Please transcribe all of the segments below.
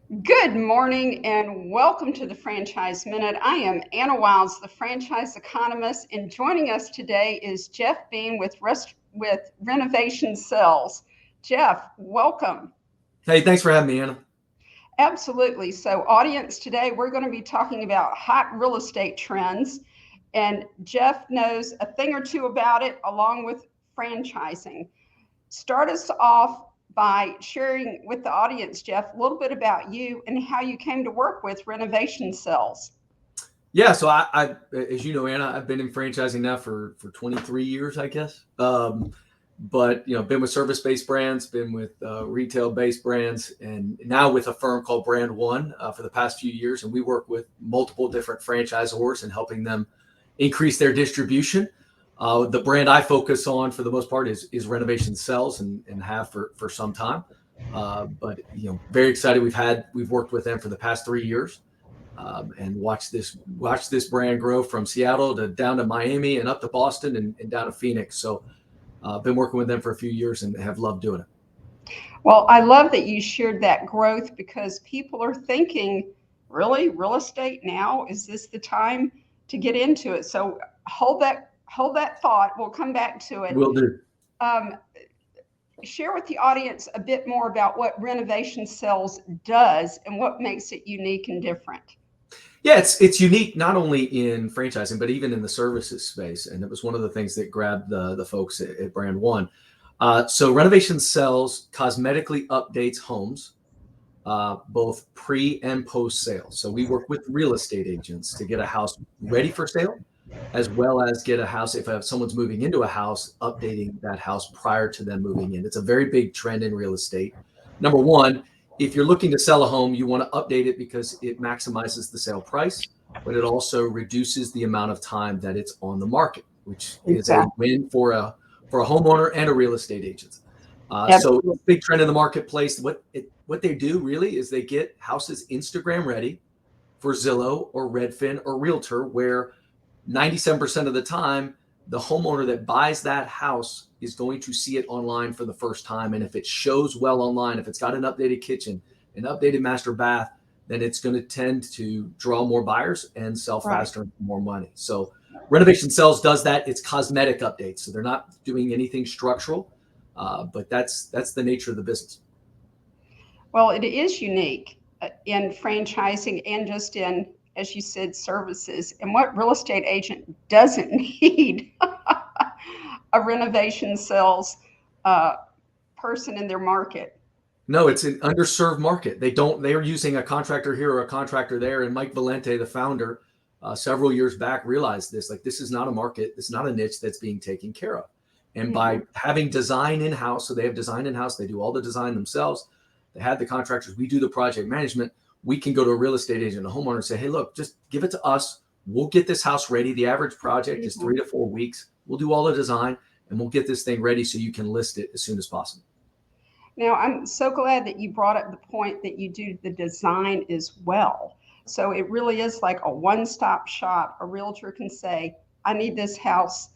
Good morning and welcome to the Franchise Minute. I am Anna Wiles, the franchise economist, and joining us today is Jeff Bean with Renovation Sales. Jeff, welcome. Hey, thanks for having me, Anna. Absolutely. So, audience, today we're going to be talking about hot real estate trends, and Jeff knows a thing or two about it along with franchising. Start us off by sharing with the audience, Jeff, a little bit about you and how you came to work with Renovation Cells. Yeah, so as you know, Anna, I've been in franchising now for 23 years, I guess. But been with service-based brands, been with retail-based brands, and now with a firm called Brand One for the past few years. And we work with multiple different franchisors and helping them increase their distribution. The brand I focus on for the most part is Renovation Cells and have for some time. But very excited. We've worked with them for the past 3 years. And watch this brand grow from Seattle to down to Miami and up to Boston and down to Phoenix. So I've been working with them for a few years and have loved doing it. Well, I love that you shared that growth because people are thinking, really, real estate now? Is this the time to get into it? So hold that thought. We'll come back to it. Will do. Um, Share with the audience a bit more about what Renovation Cells does and what makes it unique and different. Yeah, it's unique not only in franchising but even in the services space, and it was one of the things that grabbed the folks at Brand One. So Renovation Cells cosmetically updates homes, both pre and post sale. So we work with real estate agents to get a house ready for sale, as well as get a house if someone's moving into a house, updating that house prior to them moving in. It's a very big trend in real estate. Number one, if you're looking to sell a home, you want to update it because it maximizes the sale price, but it also reduces the amount of time that it's on the market, which is a Exactly. win for a homeowner and a real estate agent. So Absolutely. big trend in the marketplace. What they do really is they get houses Instagram ready for Zillow or Redfin or Realtor, where 97% of the time, the homeowner that buys that house is going to see it online for the first time. And if it shows well online, if it's got an updated kitchen, an updated master bath, then it's going to tend to draw more buyers and sell Right. faster and for more money. So Renovation Cells does that. It's cosmetic updates. So they're not doing anything structural, but that's the nature of the business. Well, it is unique in franchising and just in, as you said, services. And what real estate agent doesn't need a Renovation Sales uh, person in their market? No, it's an underserved market. They're using a contractor here or a contractor there. And Mike Valente, the founder, several years back realized this, like, this is not a market. This is not a niche that's being taken care of. And Mhm. by having design in-house, so they have design in-house, they do all the design themselves. They had the contractors, we do the project management. We can go to a real estate agent, a homeowner, and say, hey, look, just give it to us. We'll get this house ready. The average project is Mhm. 3 to 4 weeks. We'll do all the design and we'll get this thing ready so you can list it as soon as possible. Now, I'm so glad that you brought up the point that you do the design as well. So it really is like a one stop shop. A realtor can say, I need this house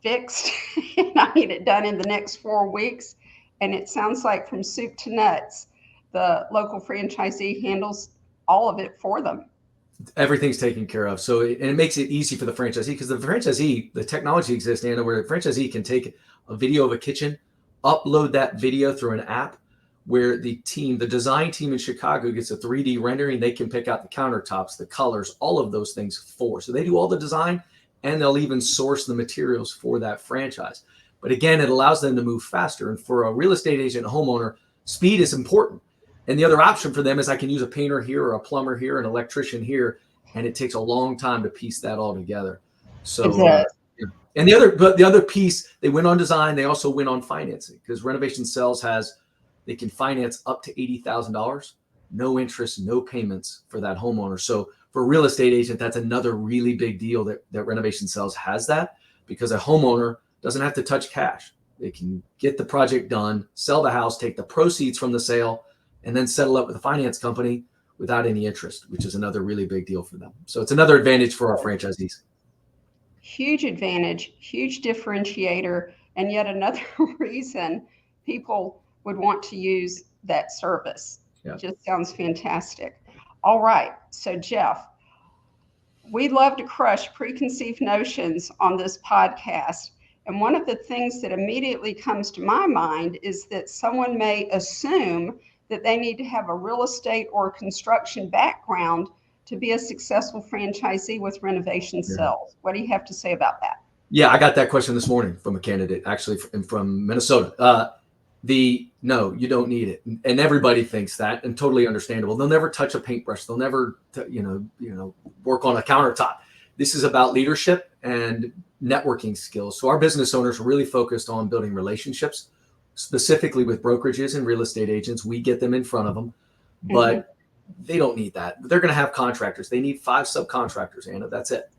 fixed and I need it done in the next 4 weeks. And it sounds like from soup to nuts, the local franchisee handles all of it for them. Everything's taken care of. So, and it makes it easy for the franchisee because the technology exists, Anna, where the franchisee can take a video of a kitchen, upload that video through an app where the design team in Chicago gets a 3D rendering. They can pick out the countertops, the colors, all of those things So they do all the design and they'll even source the materials for that franchise. But again, it allows them to move faster. And for a real estate agent, a homeowner, speed is important. And the other option for them is I can use a painter here or a plumber here, an electrician here, and it takes a long time to piece that all together. It So, does. yeah. And the other piece, they win on design. They also win on financing because Renovation Cells they can finance up to $80,000, no interest, no payments for that homeowner. So for a real estate agent, that's another really big deal that Renovation Cells has that because a homeowner doesn't have to touch cash. They can get the project done, sell the house, take the proceeds from the sale, and then settle up with a finance company without any interest, which is another really big deal for them. So it's another advantage for our franchisees. Huge advantage, huge differentiator, and yet another reason people would want to use that service. Yeah. Just sounds fantastic. All right. So, Jeff, we love to crush preconceived notions on this podcast. And one of the things that immediately comes to my mind is that someone may assume that they need to have a real estate or construction background to be a successful franchisee with renovation Yeah. sales. What do you have to say about that? Yeah, I got that question this morning from a candidate, actually from Minnesota. No, you don't need it, and everybody thinks that, and totally understandable. They'll never touch a paintbrush. They'll never, work on a countertop. This is about leadership and networking skills. So our business owners are really focused on building relationships, specifically with brokerages and real estate agents. We get them in front of them, but they don't need that. They're going to have contractors. They need 5 subcontractors, Anna. That's it.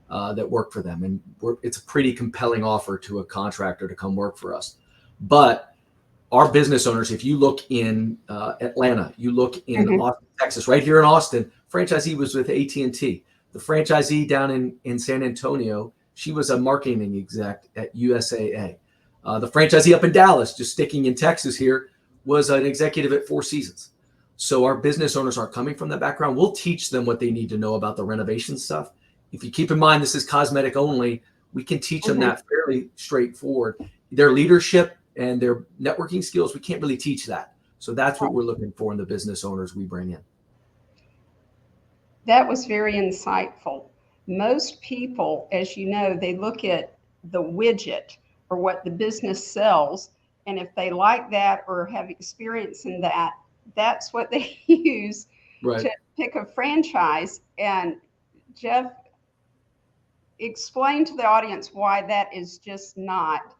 That work for them. And it's a pretty compelling offer to a contractor to come work for us. But our business owners, if you look in Atlanta, you look in Austin, Texas, right here in Austin, franchisee was with AT&T. The franchisee down in San Antonio, she was a marketing exec at USAA. The franchisee up in Dallas, just sticking in Texas here, was an executive at Four Seasons. So our business owners aren't coming from that background. We'll teach them what they need to know about the renovation stuff. If you keep in mind this is cosmetic only, we can teach them that fairly straightforward. Their leadership and their networking skills, we can't really teach that. So that's what we're looking for in the business owners we bring in. That was very insightful. Most people, as you know, they look at the widget or what the business sells, and if they like that or have experience in that, that's what they use to pick a franchise. And Jeff, explain to the audience why that is just not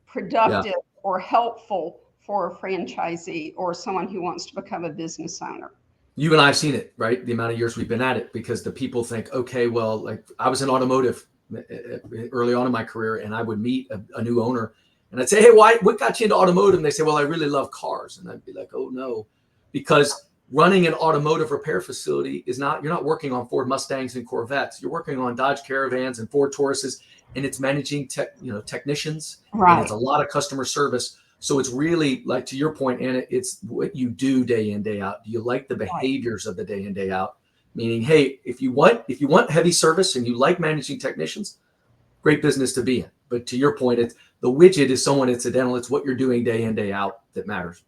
productive or helpful for a franchisee or someone who wants to become a business owner. You and I have seen it, right? The amount of years we've been at it, because the people think, okay, well, like I was in automotive early on in my career, and I would meet a new owner and I'd say, hey, what got you into automotive? And they say, well, I really love cars. And I'd be like, oh no, because running an automotive repair facility you're not working on Ford Mustangs and Corvettes. You're working on Dodge Caravans and Ford Tauruses, and it's managing technicians, and it's a lot of customer service. So it's really, like to your point, Anna, it's what you do day in, day out. Do you like the behaviors of the day in, day out? Meaning, hey, if you want heavy service and you like managing technicians, great business to be in. But to your point, it's the widget is somewhat incidental. It's what you're doing day in, day out that matters.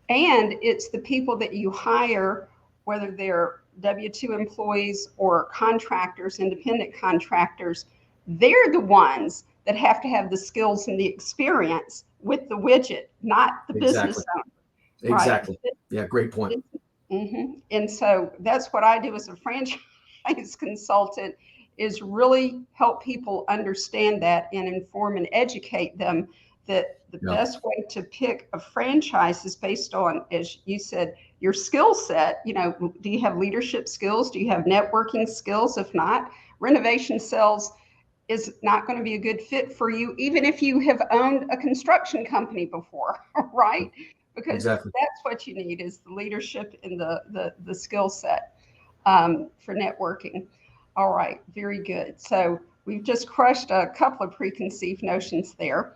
And it's the people that you hire, whether they're W-2 employees or contractors, independent contractors, they're the ones that have to have the skills and the experience with the widget, not the business owner. Exactly. Right? Yeah, great point. And so that's what I do as a franchise consultant, is really help people understand that and inform and educate them that the best way to pick a franchise is based on, as you said, your skill set. Do you have leadership skills? Do you have networking skills? If not, renovation sales is not going to be a good fit for you, even if you have owned a construction company before, right? Because that's what you need, is the leadership and the skill set for networking. All right, very good. So we've just crushed a couple of preconceived notions there.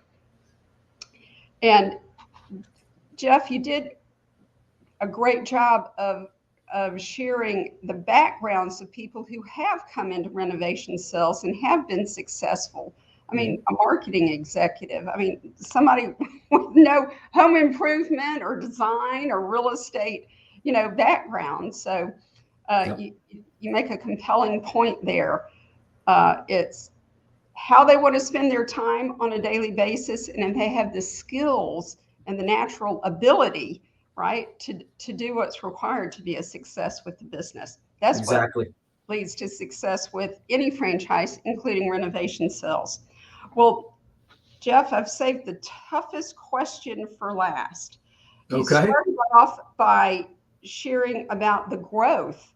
And Jeff, you did a great job of sharing the backgrounds of people who have come into renovation sales and have been successful. I mean, a marketing executive, somebody with no home improvement or design or real estate, background. So you make a compelling point there. It's how they want to spend their time on a daily basis, and if they have the skills and the natural ability, right, to do what's required to be a success with the business. That's what leads to success with any franchise, including renovation sales. Well, Jeff, I've saved the toughest question for last. You started off by sharing about the growth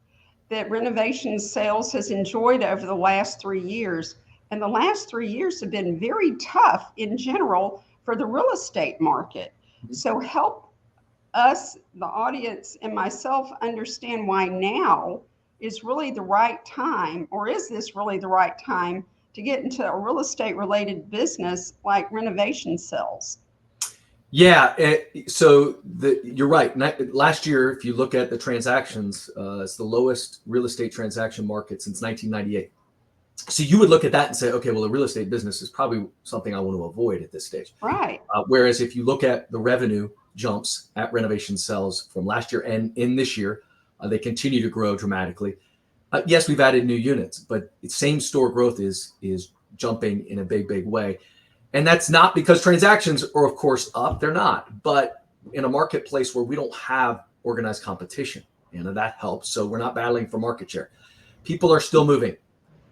that renovation sales has enjoyed over the last 3 years. And the last 3 years have been very tough in general for the real estate market. So help us, the audience, and myself understand why now is really the right time, or is this really the right time to get into a real estate related business like renovation sales? Yeah. You're right. Last year, if you look at the transactions, it's the lowest real estate transaction market since 1998. So you would look at that and say, okay, well, the real estate business is probably something I want to avoid at this stage. Right. Whereas if you look at the revenue jumps at renovation sales from last year and in this year, they continue to grow dramatically. Yes, we've added new units, but same store growth is jumping in a big way. And that's not because transactions are, of course, up. They're not. But in a marketplace where we don't have organized competition, that helps. So we're not battling for market share. People are still moving.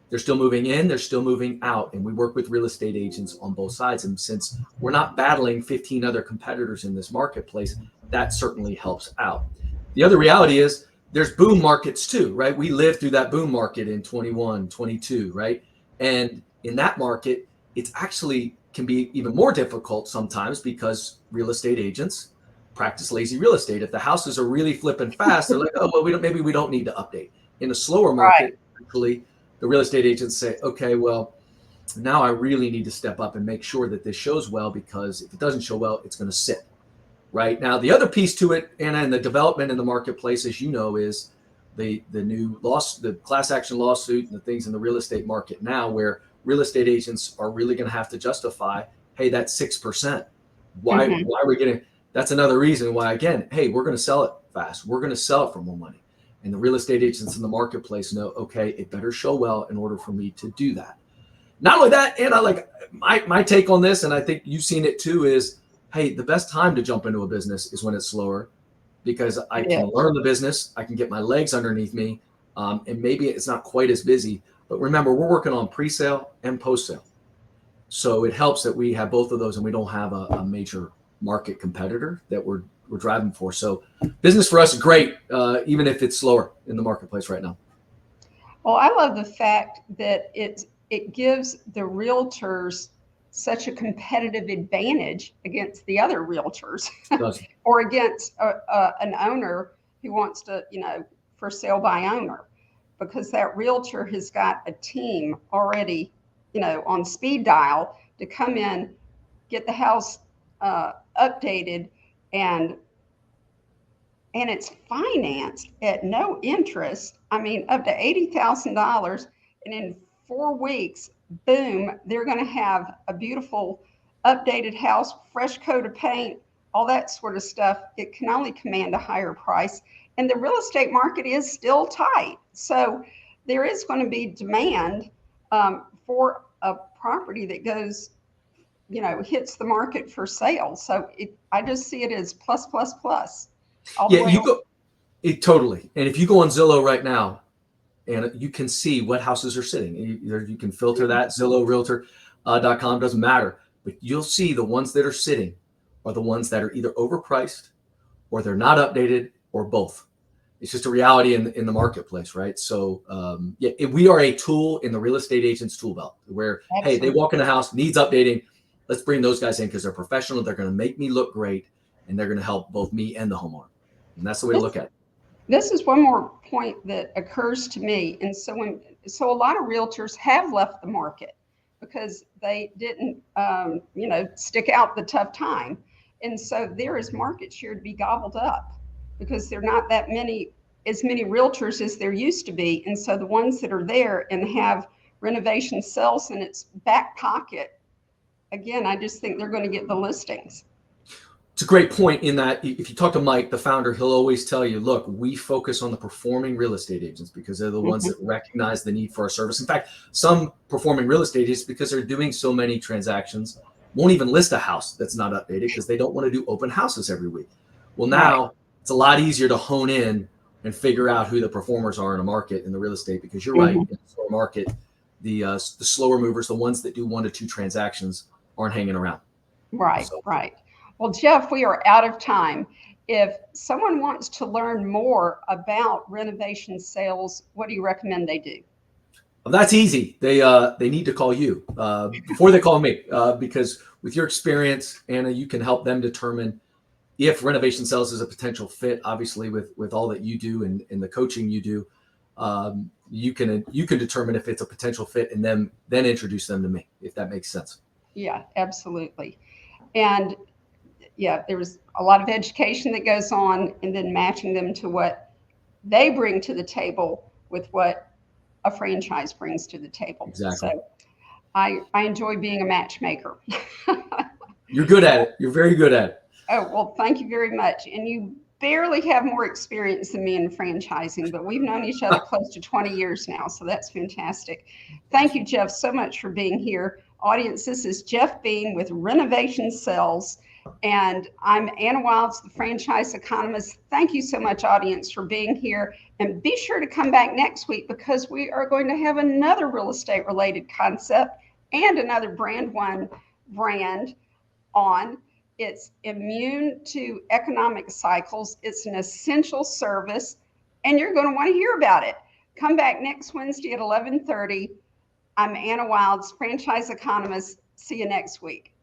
They're still moving in. They're still moving out. And we work with real estate agents on both sides. And since we're not battling 15 other competitors in this marketplace, that certainly helps out. The other reality is there's boom markets too, right? We lived through that boom market in 21, 22, right? And in that market, it's actually can be even more difficult sometimes because real estate agents practice lazy real estate. If the houses are really flipping fast, they're like, oh, well, maybe we don't need to update. In a slower Right. market, actually, the real estate agents say, okay, well, now I really need to step up and make sure that this shows well, because if it doesn't show well, it's going to sit. Right now, the other piece to it, Anna, and the development in the marketplace, as you know, is the new the class action lawsuit and the things in the real estate market now, where real estate agents are really going to have to justify, hey, that's 6%. Why are we getting? That's another reason why, again, hey, we're going to sell it fast. We're going to sell it for more money. And the real estate agents in the marketplace know, okay, it better show well in order for me to do that. Not only that, Anna, like my take on this, and I think you've seen it too, is, hey, the best time to jump into a business is when it's slower, because I can learn the business, I can get my legs underneath me, and maybe it's not quite as busy. But remember, we're working on pre-sale and post-sale. So it helps that we have both of those and we don't have a major market competitor that we're driving for. So business for us is great, even if it's slower in the marketplace right now. Well, I love the fact that it gives the realtors such a competitive advantage against the other realtors or against an owner who wants to, for sale by owner, because that realtor has got a team already, on speed dial to come in, get the house updated, and it's financed at no interest. I mean, up to $80,000, and in 4 weeks, boom, they're going to have a beautiful updated house, fresh coat of paint, all that sort of stuff. It can only command a higher price. And the real estate market is still tight. So there is going to be demand for a property that goes, hits the market for sale. So I just see it as plus, plus, plus. Yeah, totally. And if you go on Zillow right now, and you can see what houses are sitting. You can filter that. Zillow, Realtor.com, doesn't matter. But you'll see the ones that are sitting are the ones that are either overpriced or they're not updated or both. It's just a reality in the marketplace, right? So we are a tool in the real estate agent's tool belt where, hey, they walk in a house, needs updating. Let's bring those guys in because they're professional. They're going to make me look great, and they're going to help both me and the homeowner. And that's the way to look at it. This is one more point that occurs to me. And so a lot of realtors have left the market because they didn't, stick out the tough time. And so there is market share to be gobbled up because there are not as many realtors as there used to be. And so the ones that are there and have renovation sales in its back pocket, again, I just think they're going to get the listings. It's a great point in that if you talk to Mike, the founder, he'll always tell you, look, we focus on the performing real estate agents because they're the ones that recognize the need for our service. In fact, some performing real estate agents, because they're doing so many transactions, won't even list a house that's not updated because they don't want to do open houses every week. Well, now it's a lot easier to hone in and figure out who the performers are in a market in the real estate, because you're right, in the slower market, the slower movers, the ones that do 1 to 2 transactions, aren't hanging around. Right, right. Well, Jeff, we are out of time. If someone wants to learn more about renovation sales, what do you recommend they do? Well, that's easy. They need to call you before they call me, because with your experience, Anna, you can help them determine if renovation sales is a potential fit. Obviously, with all that you do and the coaching you do, you can determine if it's a potential fit and then introduce them to me, if that makes sense. Yeah, absolutely. And yeah, there's a lot of education that goes on, and then matching them to what they bring to the table with what a franchise brings to the table. Exactly. So I enjoy being a matchmaker. You're good at it. You're very good at it. Oh, well, thank you very much. And you barely have more experience than me in franchising, but we've known each other close to 20 years now. So that's fantastic. Thank you, Jeff, so much for being here. Audience, this is Jeff Bean with Renovation Sells. And I'm Anna Wilds, the franchise economist. Thank you so much, audience, for being here. And be sure to come back next week because we are going to have another real estate related concept and another brand one brand on. It's immune to economic cycles. It's an essential service, and you're going to want to hear about it. Come back next Wednesday at 11:30. I'm Anna Wilds, franchise economist. See you next week.